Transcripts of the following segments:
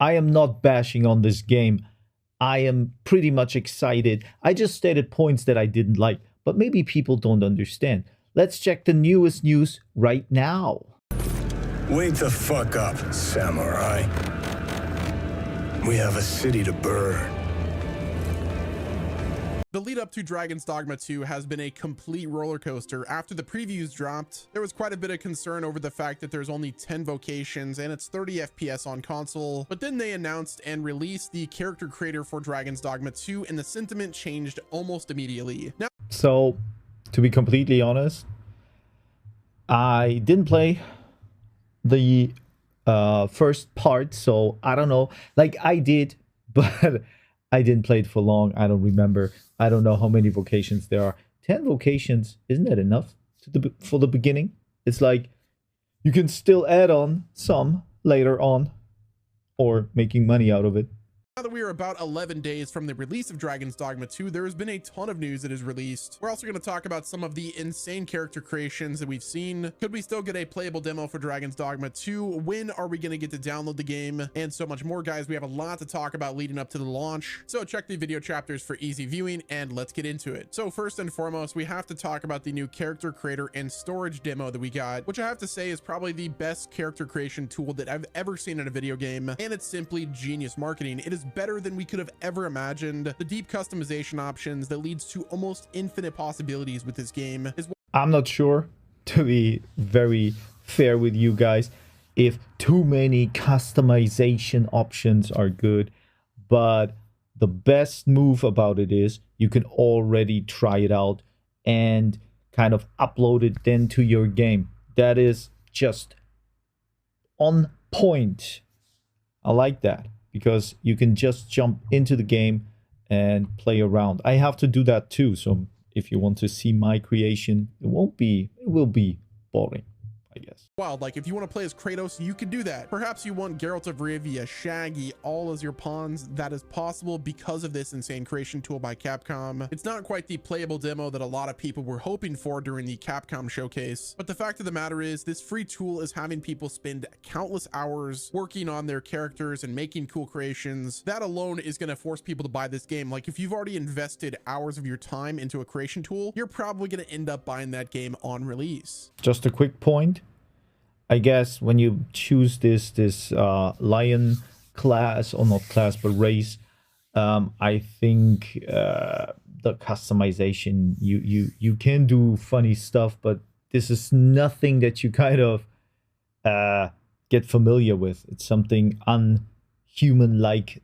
I am not bashing on this game. I am pretty much excited. I just stated points that I didn't like, but maybe people don't understand. Let's check the newest news right now. Wake the fuck up, samurai. We have a city to burn. The lead up to Dragon's Dogma 2 has been a complete roller coaster. After the previews dropped, there was quite a bit of concern over the fact that there's only 10 vocations and it's 30 FPS on console. But then they announced and released the character creator for Dragon's Dogma 2 and the sentiment changed almost immediately. Now, so, to be completely honest, I didn't play the first part, so I don't know. Like, I did, but I didn't play it for long. I don't remember. I don't know how many vocations there are. 10 vocations, isn't that enough for the beginning? It's like you can still add on some later on or making money out of it. Now that we are about 11 days from the release of Dragon's Dogma 2, there has been a ton of news that is released. We're also going to talk about some of the insane character creations that we've seen. Could we still get a playable demo for Dragon's Dogma 2? When are we going to get to download the game? And so much more, guys. We have a lot to talk about leading up to the launch. So check the video chapters for easy viewing and let's get into it. So first and foremost, we have to talk about the new character creator and storage demo that we got, which I have to say is probably the best character creation tool that I've ever seen in a video game. And it's simply genius marketing. It is better than we could have ever imagined. The deep customization options that leads to almost infinite possibilities with this game is. I'm not sure, to be very fair with you guys, if too many customization options are good, but the best move about it is you can already try it out and kind of upload it then to your game. That is just on point. I like that, because you can just jump into the game and play around. I have to do that too, so if you want to see my creation, it will be boring, I guess. Wild, like if you want to play as Kratos, you can do that. Perhaps you want Geralt of Rivia, Shaggy, all as your pawns. That is possible because of this insane creation tool by Capcom. It's not quite the playable demo that a lot of people were hoping for during the Capcom showcase, but the fact of the matter is this free tool is having people spend countless hours working on their characters and making cool creations. That alone is going to force people to buy this game. Like if you've already invested hours of your time into a creation tool, you're probably going to end up buying that game on release. Just a quick point. I guess when you choose this lion class, or not class but race, I think the customization, you can do funny stuff, but this is nothing that you kind of get familiar with. It's something unhuman-like,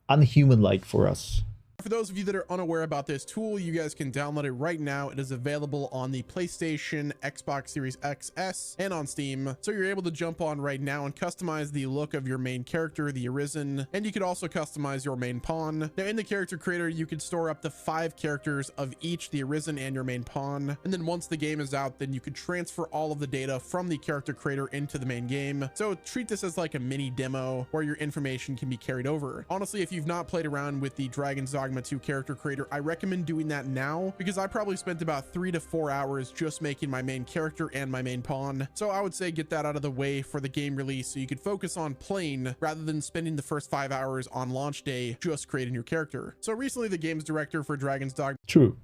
unhuman-like for us. For those of you that are unaware about this tool, you guys can download it right now. It is available on the PlayStation, Xbox Series XS, and on Steam. So you're able to jump on right now and customize the look of your main character, the Arisen, and you could also customize your main pawn. Now in the character creator, you could store up to 5 characters of each, the Arisen and your main pawn. And then once the game is out, then you could transfer all of the data from the character creator into the main game. So treat this as like a mini demo where your information can be carried over. Honestly, if you've not played around with the Dragon's Dogma 2 character creator, I recommend doing that now, because I probably spent about 3 to 4 hours just making my main character and my main pawn. So I would say get that out of the way for the game release so you could focus on playing rather than spending the first 5 hours on launch day just creating your character. So recently the game's director for Dragon's Dogma True.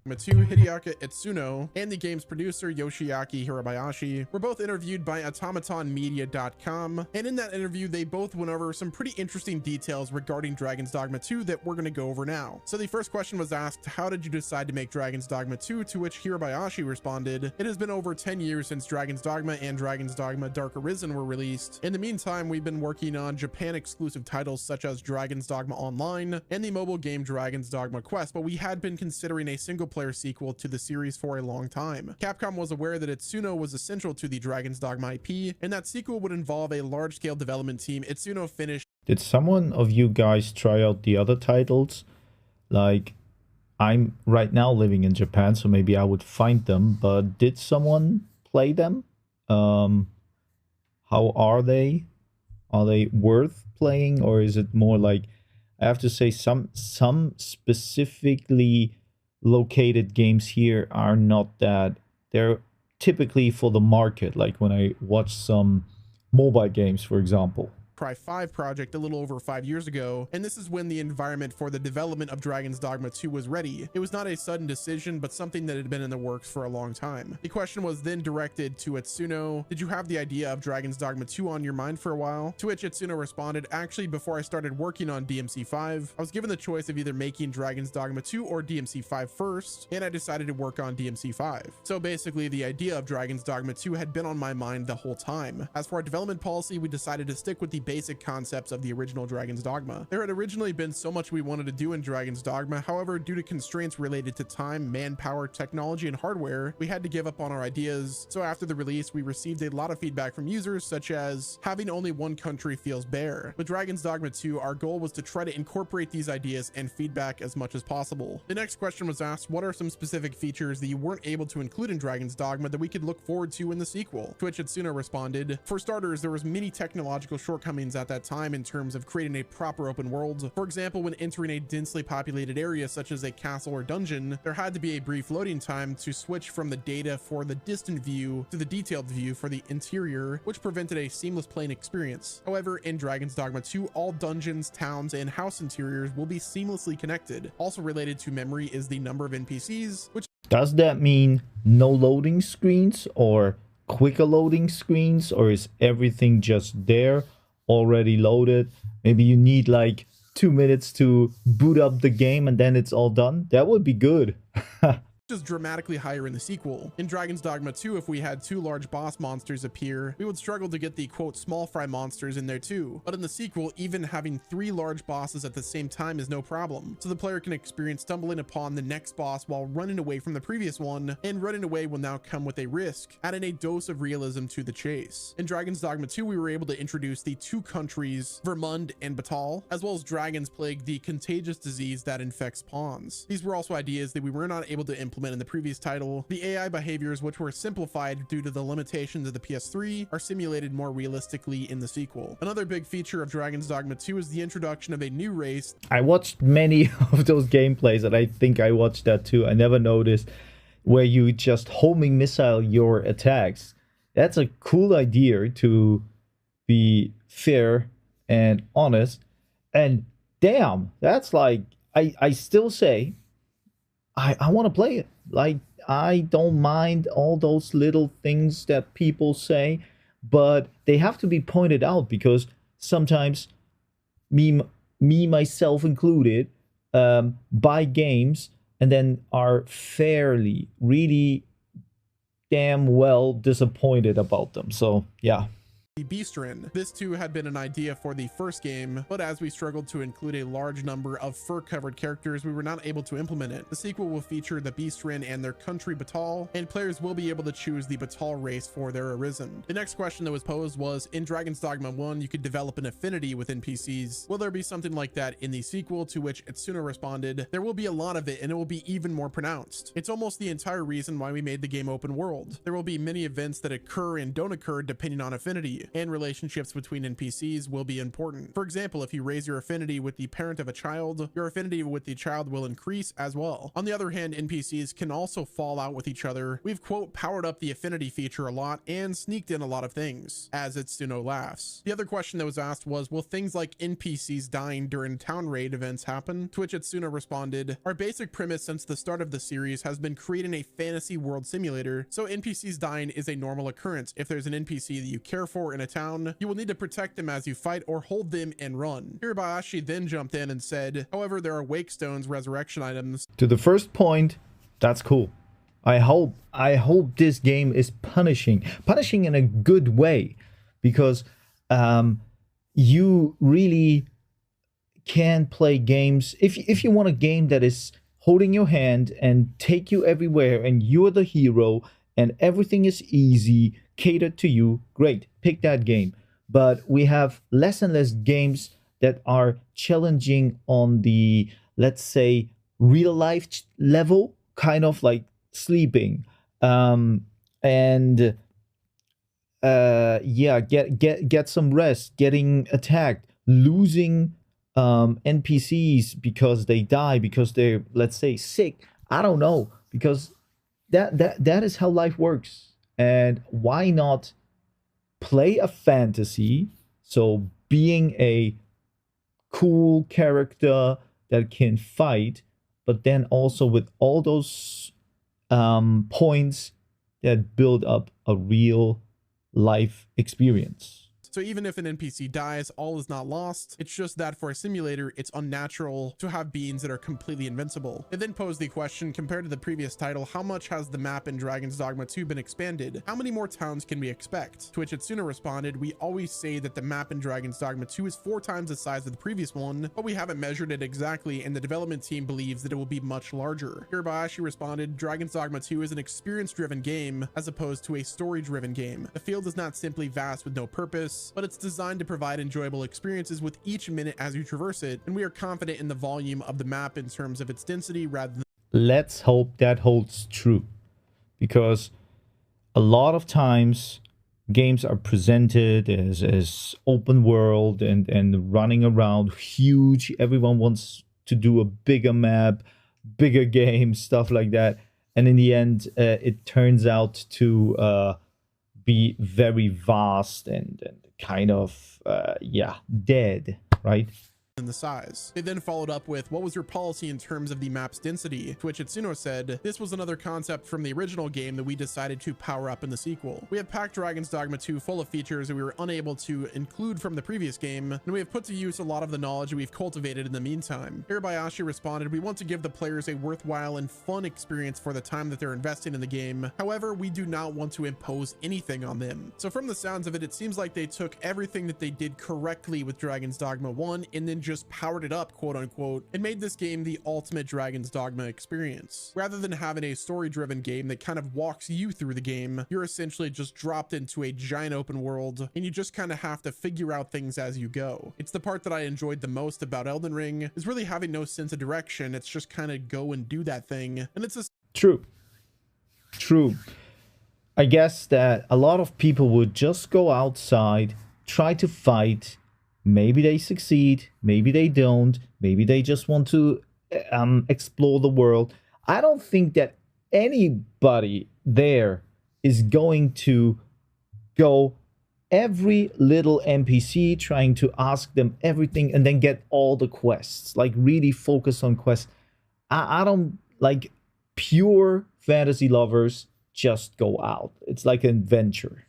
2, Hideaki Itsuno, and the game's producer, Yoshiaki Hirabayashi, were both interviewed by automatonmedia.com, and in that interview, they both went over some pretty interesting details regarding Dragon's Dogma 2 that we're going to go over now. So the first question was asked, how did you decide to make Dragon's Dogma 2? To which Hirabayashi responded, it has been over 10 years since Dragon's Dogma and Dragon's Dogma Dark Arisen were released. In the meantime, we've been working on Japan exclusive titles such as Dragon's Dogma Online and the mobile game Dragon's Dogma Quest, but we had been considering a single player sequel to the series for a long time. Capcom was aware that Itsuno was essential to the Dragon's Dogma IP, and that sequel would involve a large-scale development team. Itsuno finished. Did someone of you guys try out the other titles? Like, I'm right now living in Japan, so maybe I would find them, but did someone play them? How are they? Are they worth playing, or is it more like, I have to say, some specifically located games here are not that, they're typically for the market. Like when I watch some mobile games, for example. Cry 5 project a little over 5 years ago, and this is when the environment for the development of Dragon's Dogma 2 was ready. It was not a sudden decision, but something that had been in the works for a long time. The question was then directed to Itsuno: did you have the idea of Dragon's Dogma 2 on your mind for a while? To which Itsuno responded, actually, before I started working on DMC 5, I was given the choice of either making Dragon's Dogma 2 or DMC 5 first, and I decided to work on DMC 5. So basically, the idea of Dragon's Dogma 2 had been on my mind the whole time. As for our development policy, we decided to stick with the basic concepts of the original Dragon's Dogma. There had originally been so much we wanted to do in Dragon's Dogma, however, due to constraints related to time, manpower, technology, and hardware, we had to give up on our ideas. So after the release, we received a lot of feedback from users, such as having only one country feels bare. With Dragon's Dogma 2, our goal was to try to incorporate these ideas and feedback as much as possible. The next question was asked, what are some specific features that you weren't able to include in Dragon's Dogma that we could look forward to in the sequel? To which Itsuno responded, for starters, there was many technological shortcomings at that time in terms of creating a proper open world. For example, when entering a densely populated area such as a castle or dungeon, there had to be a brief loading time to switch from the data for the distant view to the detailed view for the interior, which prevented a seamless playing experience. However, in Dragon's Dogma 2, all dungeons, towns, and house interiors will be seamlessly connected. Also related to memory is the number of NPCs, which Does that mean no loading screens or quicker loading screens, or is everything just there, already loaded? Maybe you need like 2 minutes to boot up the game and then it's all done. That would be good. is dramatically higher in the sequel. In Dragon's Dogma 2, if we had 2 large boss monsters appear, we would struggle to get the quote small fry monsters in there too. But in the sequel, even having 3 large bosses at the same time is no problem. So the player can experience stumbling upon the next boss while running away from the previous one, and running away will now come with a risk, adding a dose of realism to the chase. In Dragon's Dogma 2, we were able to introduce the 2 countries, Vermund and Batal, as well as Dragon's Plague, the contagious disease that infects pawns. These were also ideas that we were not able to implement in the previous title. The AI behaviors, which were simplified due to the limitations of the PS3, are simulated more realistically in the sequel. Another big feature of Dragon's Dogma 2 is the introduction of a new race. I watched many of those gameplays, and I think I watched that too. I never noticed where you just homing missile your attacks. That's a cool idea, to be fair and honest. And damn, that's like, I still say I want to play it. Like, I don't mind all those little things that people say, but they have to be pointed out, because sometimes me myself included, buy games and then are fairly, really damn well disappointed about them. So yeah. The Beastren. This too had been an idea for the first game, but as we struggled to include a large number of fur-covered characters, we were not able to implement it. The sequel will feature the Beastren and their country Batal, and players will be able to choose the Batal race for their arisen. The next question that was posed was, in Dragon's Dogma 1, you could develop an affinity with NPCs. Will there be something like that in the sequel? To which Itsuno responded, there will be a lot of it, and it will be even more pronounced. It's almost the entire reason why we made the game open world. There will be many events that occur and don't occur depending on affinity, and relationships between NPCs will be important. For example, if you raise your affinity with the parent of a child, your affinity with the child will increase as well. On the other hand, NPCs can also fall out with each other. We've quote powered up the affinity feature a lot and sneaked in a lot of things, as Itsuno laughs. The other question that was asked was, will things like NPCs dying during town raid events happen? To which Itsuno responded, our basic premise since the start of the series has been creating a fantasy world simulator, so NPCs dying is a normal occurrence. If there's an NPC that you care for in a town, you will need to protect them as you fight or hold them and run. Hirabayashi then jumped in and said, however, there are wake stones, resurrection items. To the first point, that's cool. I hope this game is punishing in a good way, because you really can play games. If you want a game that is holding your hand and take you everywhere and you're the hero and everything is easy, catered to you, great, pick that game. But we have less and less games that are challenging on the, let's say, real life level, kind of like sleeping, and yeah, get some rest, getting attacked, losing NPCs because they die, because they're, let's say, sick. I don't know, because that is how life works. And why not play a fantasy, so being a cool character that can fight, but then also with all those points that build up a real life experience. So even if an NPC dies, all is not lost. It's just that for a simulator, it's unnatural to have beings that are completely invincible. It then posed the question, compared to the previous title, how much has the map in Dragon's Dogma 2 been expanded? How many more towns can we expect? To which Itsuno responded, we always say that the map in Dragon's Dogma 2 is 4 times the size of the previous one, but we haven't measured it exactly, and the development team believes that it will be much larger. Hirabayashi responded, Dragon's Dogma 2 is an experience-driven game as opposed to a story-driven game. The field is not simply vast with no purpose, but it's designed to provide enjoyable experiences with each minute as you traverse it, and we are confident in the volume of the map in terms of its density rather than... Let's hope that holds true, because a lot of times games are presented as open world and running around huge. Everyone wants to do a bigger map, bigger game, stuff like that, and in the end it turns out to be very vast and kind of dead, right? In the size. They then followed up with, what was your policy in terms of the map's density? To which Itsuno said, this was another concept from the original game that we decided to power up in the sequel. We have packed Dragon's Dogma 2 full of features that we were unable to include from the previous game, and we have put to use a lot of the knowledge we've cultivated in the meantime. Hirabayashi responded, we want to give the players a worthwhile and fun experience for the time that they're investing in the game. However, we do not want to impose anything on them. So from the sounds of it, it seems like they took everything that they did correctly with Dragon's Dogma 1 and then just powered it up, quote unquote, and made this game the ultimate Dragon's Dogma experience. Rather than having a story-driven game that kind of walks you through the game, you're essentially just dropped into a giant open world, and you just kind of have to figure out things as you go. It's the part that I enjoyed the most about Elden Ring, is really having no sense of direction. It's just kind of go and do that thing, and it's a... True. I guess that a lot of people would just go outside, try to fight. Maybe they succeed, maybe they don't, maybe they just want to explore the world. I don't think that anybody there is going to go every little NPC trying to ask them everything and then get all the quests, like really focus on quests. I don't like pure fantasy lovers just go out. It's like an adventure.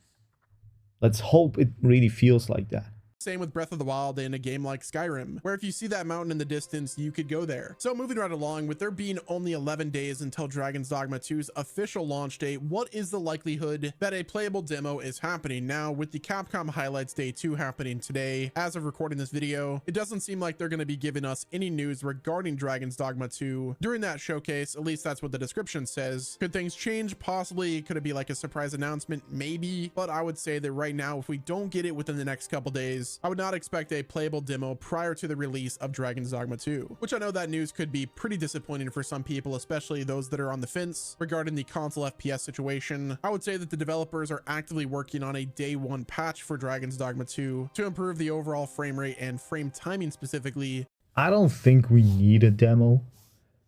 Let's hope it really feels like that. Same with Breath of the Wild in a game like Skyrim, where if you see that mountain in the distance, you could go there. So moving right along, with there being only 11 days until Dragon's Dogma 2's official launch date, what is the likelihood that a playable demo is happening? Now, with the Capcom Highlights Day 2 happening today, as of recording this video, it doesn't seem like they're going to be giving us any news regarding Dragon's Dogma 2 during that showcase. At least that's what the description says. Could things change? Possibly. Could it be like a surprise announcement? Maybe. But I would say that right now, if we don't get it within the next couple days, I would not expect a playable demo prior to the release of Dragon's Dogma 2, which I know that news could be pretty disappointing for some people, especially those that are on the fence regarding the console FPS situation. I would say that the developers are actively working on a day one patch for Dragon's Dogma 2 to improve the overall frame rate and frame timing specifically. I don't think we need a demo.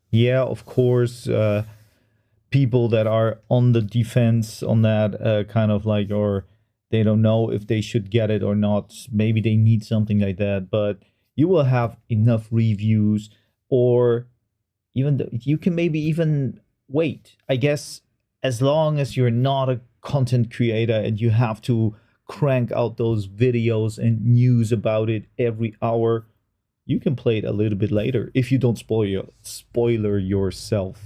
Yeah, of course, people that are on the defense on that kind of like, or they don't know if they should get it or not. Maybe they need something like that, but you will have enough reviews, or even you can maybe even wait. I guess as long as you're not a content creator and you have to crank out those videos and news about it every hour, you can play it a little bit later if you don't spoiler yourself.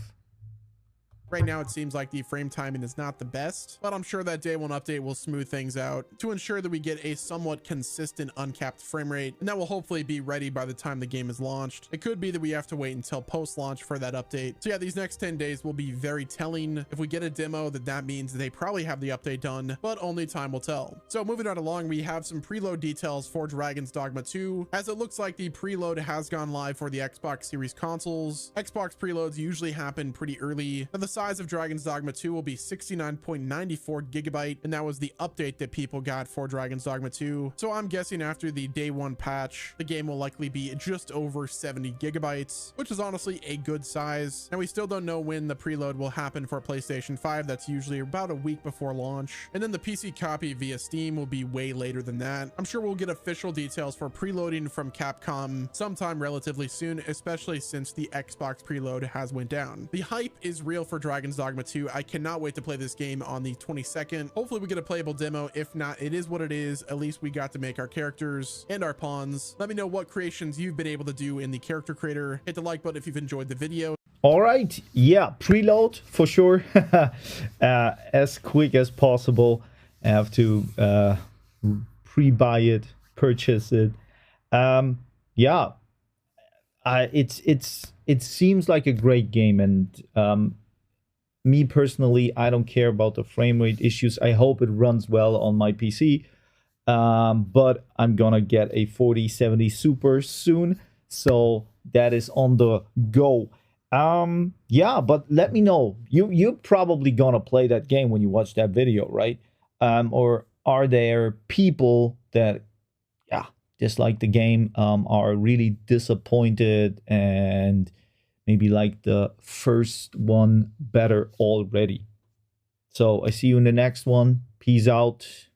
Right now, it seems like the frame timing is not the best, but I'm sure that day one update will smooth things out to ensure that we get a somewhat consistent uncapped frame rate, and that will hopefully be ready by the time the game is launched. It could be that we have to wait until post-launch for that update. So yeah, these next 10 days will be very telling. If we get a demo, that means they probably have the update done, but only time will tell. So moving right along, we have some preload details for Dragon's Dogma 2, as it looks like the preload has gone live for the Xbox Series consoles. Xbox preloads usually happen pretty early. Now, the size of Dragon's Dogma 2 will be 69.94 gigabyte, and that was the update that people got for Dragon's Dogma 2. So I'm guessing after the day one patch, the game will likely be just over 70 gigabytes, which is honestly a good size. And we still don't know when the preload will happen for PlayStation 5. That's usually about a week before launch. And then the PC copy via Steam will be way later than that. I'm sure we'll get official details for preloading from Capcom sometime relatively soon, especially since the Xbox preload has went down. The hype is real for Dragon's Dogma 2. I cannot wait to play this game on the 22nd. Hopefully we get a playable demo. If not, it is what it is. At least we got to make our characters and our pawns. Let me know what creations you've been able to do in the character creator. Hit the like button if you've enjoyed the video. All right, yeah, preload for sure. As quick as possible. I have to pre-buy it, purchase it. Yeah, it seems like a great game, and me personally, I don't care about the frame rate issues. I hope it runs well on my PC, but I'm gonna get a 4070 Super soon, so that is on the go. Yeah, but let me know. You're probably gonna play that game when you watch that video, right? Or are there people that, yeah, dislike the game, are really disappointed and maybe like the first one better already? So I see you in the next one. Peace out.